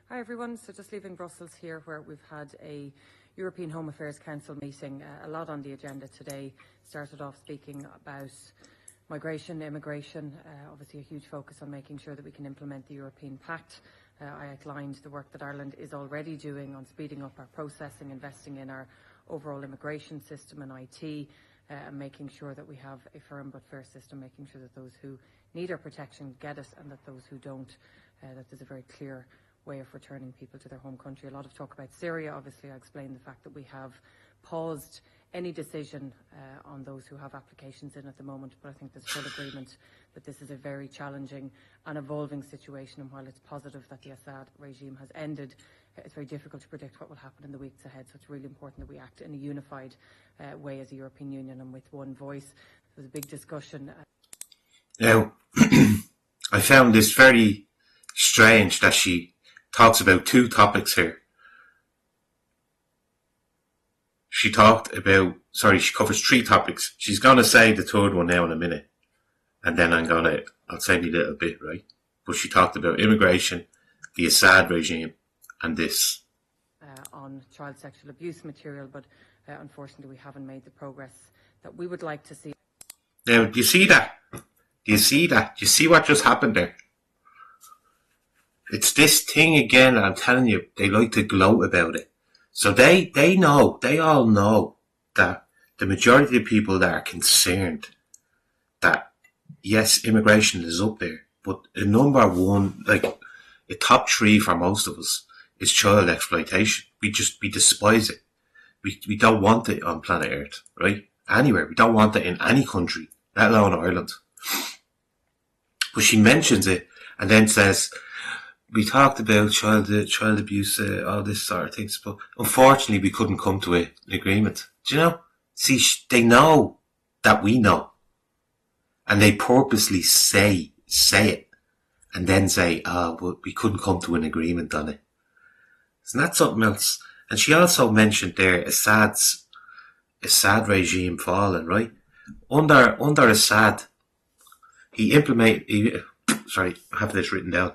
Hi everyone, so just leaving Brussels here where we've had a European Home Affairs Council meeting. A lot on the agenda today. Started off speaking about migration, immigration, obviously a huge focus on making sure that we can implement the European Pact. I outlined the work that Ireland is already doing on speeding up our processing, investing in our overall immigration system and IT, and making sure that we have a firm but fair system, making sure that those who need our protection get it and that those who don't, that there's a very clear way of returning people to their home country. A lot of talk about Syria. Obviously, I explained the fact that we have paused any decision on those who have applications in at the moment, but I think there's full agreement that this is a very challenging and evolving situation, and while it's positive that the Assad regime has ended, it's very difficult to predict what will happen in the weeks ahead, so it's really important that we act in a unified way as a European Union and with one voice. There was a big discussion. Now, I found this very strange that she talks about two topics here. She covers three topics. She's going to say the third one now in a minute. And then I'll say me a little bit, right? But she talked about immigration, the Assad regime, and this. On child sexual abuse material, but unfortunately we haven't made the progress that we would like to see. Now, do you see that? Do you see what just happened there? It's this thing again, I'm telling you, they like to gloat about it. So they all know that the majority of people that are concerned that, yes, immigration is up there, but the number one, like the top three for most of us is child exploitation. We despise it. We don't want it on planet Earth, right? Anywhere. We don't want it in any country, let alone Ireland. But she mentions it and then says, we talked about child abuse, all this sort of things, but unfortunately we couldn't come to an agreement. Do you know? See, they know that we know. And they purposely say it, and then say, but we couldn't come to an agreement on it. Isn't that something else? And she also mentioned there Assad regime falling, right? Under Assad, I have this written down.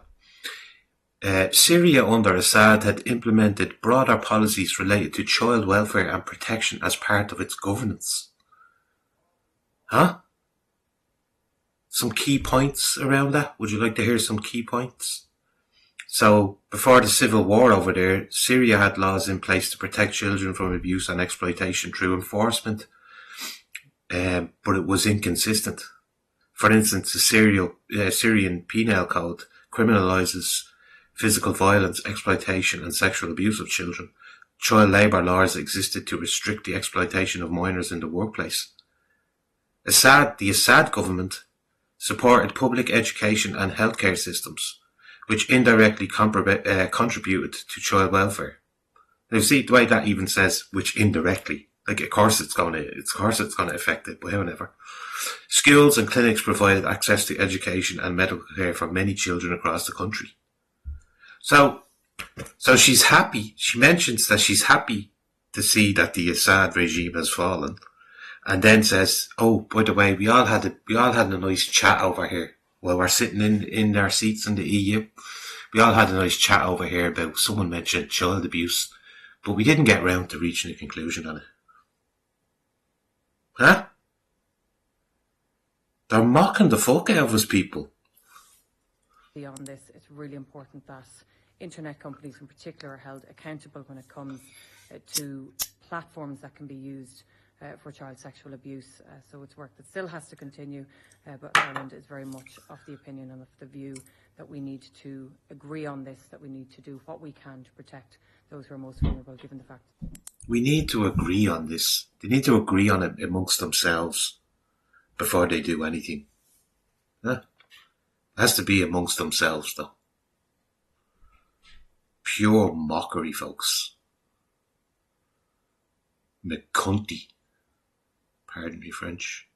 Syria under Assad had implemented broader policies related to child welfare and protection as part of its governance. Huh? Some key points around that? Would you like to hear some key points? So, before the civil war over there, Syria had laws in place to protect children from abuse and exploitation through enforcement, but it was inconsistent. For instance, the Syrian Penal Code criminalises physical violence, exploitation and sexual abuse of children. Child labour laws existed to restrict the exploitation of minors in the workplace. The Assad government supported public education and healthcare systems, which indirectly contributed to child welfare. Now see, the way that even says, which indirectly, like of course it's going to affect it, but however. Schools and clinics provided access to education and medical care for many children across the country. So she's happy. She mentions that she's happy to see that the Assad regime has fallen, and then says, "Oh, by the way, we all had a nice chat over here while we're sitting in our seats in the EU. We all had a nice chat over here about someone mentioned child abuse, but we didn't get round to reaching a conclusion on it." Huh? They're mocking the fuck out of us, people. Beyond this, it's really important that internet companies in particular are held accountable when it comes to platforms that can be used for child sexual abuse. So it's work that still has to continue, but Ireland is very much of the opinion and of the view that we need to agree on this, that we need to do what we can to protect those who are most vulnerable, given the fact. We need to agree on this. They need to agree on it amongst themselves before they do anything. Huh? It has to be amongst themselves, though. Pure mockery, folks. McEntee. Pardon me, French.